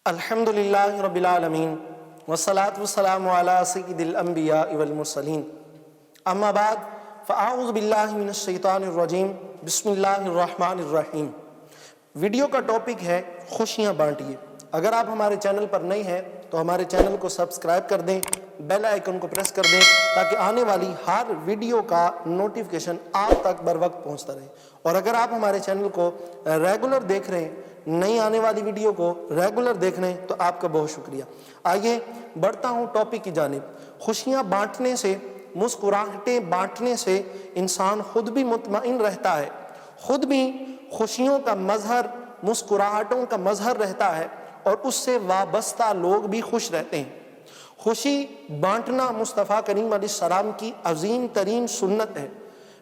الحمدللہ رب العالمین والصلاة والسلام علی سید الانبیاء والمرسلین اما بعد فاعوذ باللہ من الشیطان الرجیم بسم اللہ الرحمن الرحیم۔ ویڈیو کا ٹاپک ہے خوشیاں بانٹیے۔ اگر آپ ہمارے چینل پر نئے ہیں تو ہمارے چینل کو سبسکرائب کر دیں، بیل آئیکن کو پریس کر دیں تاکہ آنے والی ہر ویڈیو کا نوٹیفیکیشن آپ تک بر وقت پہنچتا رہے۔ اور اگر آپ ہمارے چینل کو ریگولر دیکھ رہے ہیں، نئی آنے والی ویڈیو کو ریگولر دیکھ رہے ہیں، تو آپ کا بہت شکریہ۔ آئیے بڑھتا ہوں ٹاپک کی جانب۔ خوشیاں بانٹنے سے، مسکراہٹیں بانٹنے سے انسان خود بھی مطمئن رہتا ہے، خود بھی خوشیوں کا مظہر، مسکراہٹوں کا مظہر رہتا ہے، اور اس سے وابستہ لوگ بھی خوش رہتے ہیں۔ خوشی بانٹنا مصطفیٰ کریم علیہ السلام کی عظیم ترین سنت ہے۔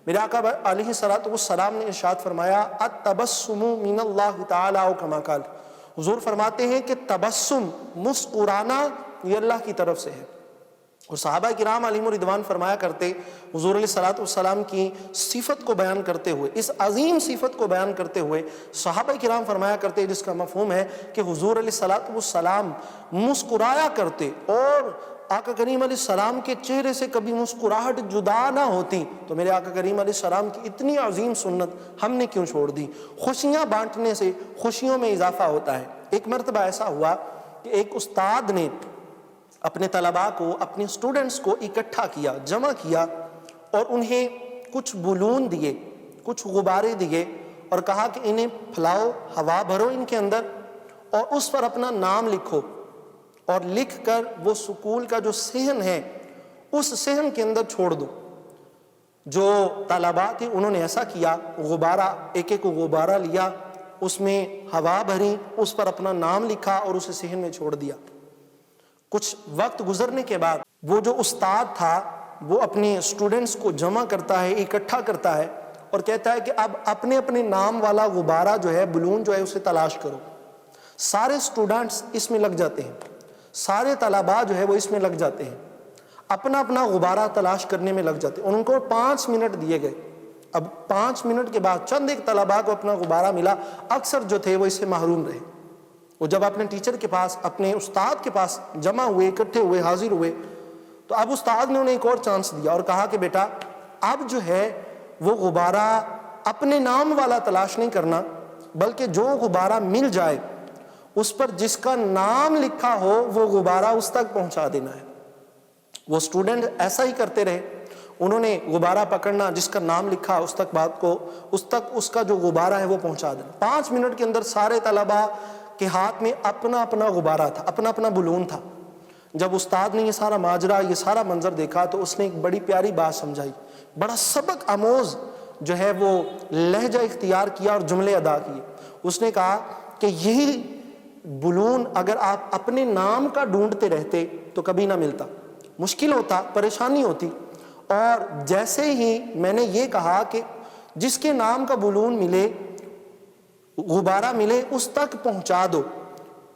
میرے آقا علیہ السلام نے ارشاد فرمایا التبسم من اللہ تعالی او کما قال۔ حضور فرماتے ہیں کہ تبسم، مسکرانا، یہ اللہ کی طرف سے ہے۔ اور صحابہ کرام علیہم رضوان فرمایا کرتے، حضور علیہ السلام کی صفت کو بیان کرتے ہوئے، اس عظیم صفت کو بیان کرتے ہوئے صحابہ کرام فرمایا کرتے، جس کا مفہوم ہے کہ حضور علیہ السلام مسکرایا کرتے، اور آقا کریم علیہ السلام کے چہرے سے کبھی مسکراہٹ جدا نہ ہوتی۔ تو میرے آقا کریم علیہ السلام کی اتنی عظیم سنت ہم نے کیوں چھوڑ دی؟ خوشیاں بانٹنے سے خوشیوں میں اضافہ ہوتا ہے۔ ایک مرتبہ ایسا ہوا کہ ایک استاد نے اپنے طلباء کو، اپنے اسٹوڈنٹس کو اکٹھا کیا، جمع کیا، اور انہیں کچھ بلون دیے، کچھ غبارے دیے، اور کہا کہ انہیں پھیلاؤ، ہوا بھرو ان کے اندر، اور اس پر اپنا نام لکھو، اور لکھ کر وہ سکول کا جو صحن ہے اس صحن کے اندر چھوڑ دو۔ جو طلباء تھے انہوں نے ایسا کیا، غبارہ، ایک ایک غبارہ لیا، اس میں ہوا بھری، اس پر اپنا نام لکھا اور اسے صحن میں چھوڑ دیا۔ کچھ وقت گزرنے کے بعد وہ جو استاد تھا وہ اپنے اسٹوڈنٹس کو جمع کرتا ہے، اکٹھا کرتا ہے، اور کہتا ہے کہ اب اپنے اپنے نام والا غبارہ جو ہے، بلون جو ہے، اسے تلاش کرو۔ سارے اسٹوڈنٹس اس میں لگ جاتے ہیں، سارے طلباء جو ہے وہ اس میں لگ جاتے ہیں، اپنا اپنا غبارہ تلاش کرنے میں لگ جاتے ہیں۔ ان کو 5 منٹ دیے گئے۔ اب 5 منٹ کے بعد چند ایک طلباء کو اپنا غبارہ ملا، اکثر جو تھے وہ اس سے محروم رہے۔ وہ جب اپنے ٹیچر کے پاس، اپنے استاد کے پاس جمع ہوئے، اکٹھے ہوئے، حاضر ہوئے، تو اب استاد نے انہیں ایک اور چانس دیا اور کہا کہ بیٹا اب جو ہے وہ غبارہ اپنے نام والا تلاش نہیں کرنا، بلکہ جو غبارہ مل جائے اس پر جس کا نام لکھا ہو وہ غبارہ اس تک پہنچا دینا ہے۔ وہ اسٹوڈنٹ ایسا ہی کرتے رہے، انہوں نے غبارہ پکڑنا، جس کا نام لکھا اس تک بات کو، اس کا جو غبارہ ہے وہ پہنچا دینا۔ 5 منٹ کے اندر سارے طلباء کے ہاتھ میں اپنا اپنا غبارہ تھا، اپنا اپنا بلون تھا۔ جب استاد نے یہ سارا ماجرا، یہ سارا منظر دیکھا تو اس نے ایک بڑی پیاری بات سمجھائی، بڑا سبق آموز جو ہے وہ لہجہ اختیار کیا اور جملے ادا کیے۔ اس نے کہا کہ یہی بلون اگر آپ اپنے نام کا ڈھونڈتے رہتے تو کبھی نہ ملتا، مشکل ہوتا، پریشانی ہوتی، اور جیسے ہی میں نے یہ کہا کہ جس کے نام کا بلون ملے، غبارہ ملے، اس تک پہنچا دو،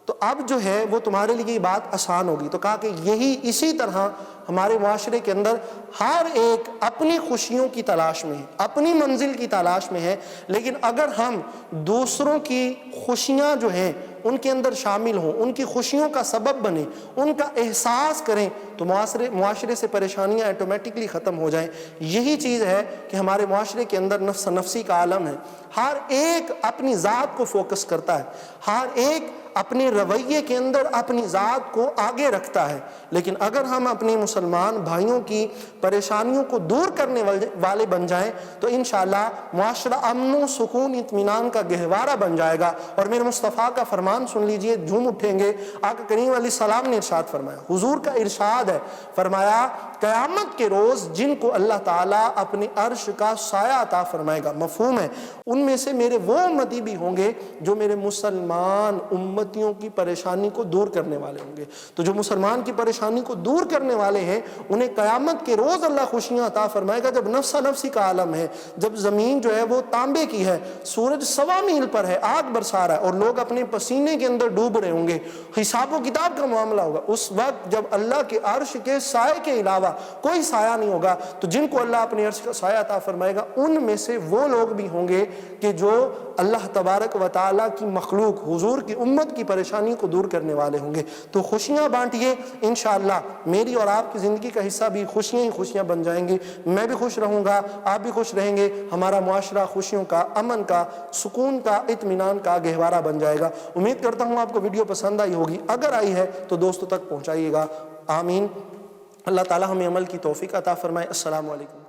تو اب جو ہے وہ تمہارے لیے یہ بات آسان ہوگی۔ تو کہا کہ اسی طرح ہمارے معاشرے کے اندر ہر ایک اپنی خوشیوں کی تلاش میں ہے، اپنی منزل کی تلاش میں ہے، لیکن اگر ہم دوسروں کی خوشیاں جو ہیں ان کے اندر شامل ہوں، ان کی خوشیوں کا سبب بنیں، ان کا احساس کریں، تو معاشرے سے پریشانیاں ایٹومیٹکلی ختم ہو جائیں۔ یہی چیز ہے کہ ہمارے معاشرے کے اندر نفس نفسی کا عالم ہے، ہر ایک اپنی ذات کو فوکس کرتا ہے، ہر ایک اپنے رویے کے اندر اپنی ذات کو آگے رکھتا ہے۔ لیکن اگر ہم اپنے مسلمان بھائیوں کی پریشانیوں کو دور کرنے والے بن جائیں تو انشاءاللہ معاشرہ امن و سکون، اطمینان کا گہوارہ بن جائے گا۔ اور میرے مصطفیٰ کا فرمان سن لیجئے، جھوم اٹھیں گے۔ آقا کریم علیہ السلام نے ارشاد فرمایا، حضور کا ارشاد ہے، فرمایا قیامت کے روز جن کو اللہ تعالیٰ اپنے عرش کا سایہ عطا فرمائے گا، مفہوم ہے ان میں سے میرے وہ امتی بھی ہوں گے جو میرے مسلمان امتیوں کی پریشانی کو دور کرنے والے ہوں گے۔ تو جو مسلمان کی پریشانی کو دور کرنے والے ہیں انہیں قیامت کے روز اللہ خوشیاں عطا فرمائے گا، جب نفسا نفسی کا عالم ہے، جب زمین جو ہے وہ تانبے کی ہے، سورج 1.25 میل پر ہے، آگ برسا رہا ہے، اور لوگ اپنے پسینے کے اندر ڈوب رہے ہوں گے، حساب و کتاب کا معاملہ ہوگا۔ اس وقت جب اللہ کے عرش کے سائے کے علاوہ کوئی سایہ نہیں ہوگا۔ تو جن کو اللہ اپنے عرش کا سایہ عطا فرمائے گا ان میں سے وہ لوگ بھی ہوں گے کہ جو اللہ تبارک و تعالیٰ کی مخلوق حضور کی امت کی پریشانی کو دور کرنے والے ہوں گے۔ تو خوشیاں بانٹیے، انشاءاللہ میری اور آپ کی زندگی کا حصہ بھی خوشیاں ہی خوشیاں بن جائیں گی۔ میں بھی خوش رہوں گا، آپ بھی خوش رہیں گے، ہمارا معاشرہ خوشیوں کا، امن کا، سکون کا، اطمینان کا گہوارہ بن جائے گا۔ امید کرتا ہوں آپ کو ویڈیو پسند آئی ہوگی، اگر آئی ہے تو دوستوں تک پہنچائیے گا۔ آمین۔ اللہ تعالی ہمیں عمل کی توفیق عطا فرمائے۔ السلام علیکم۔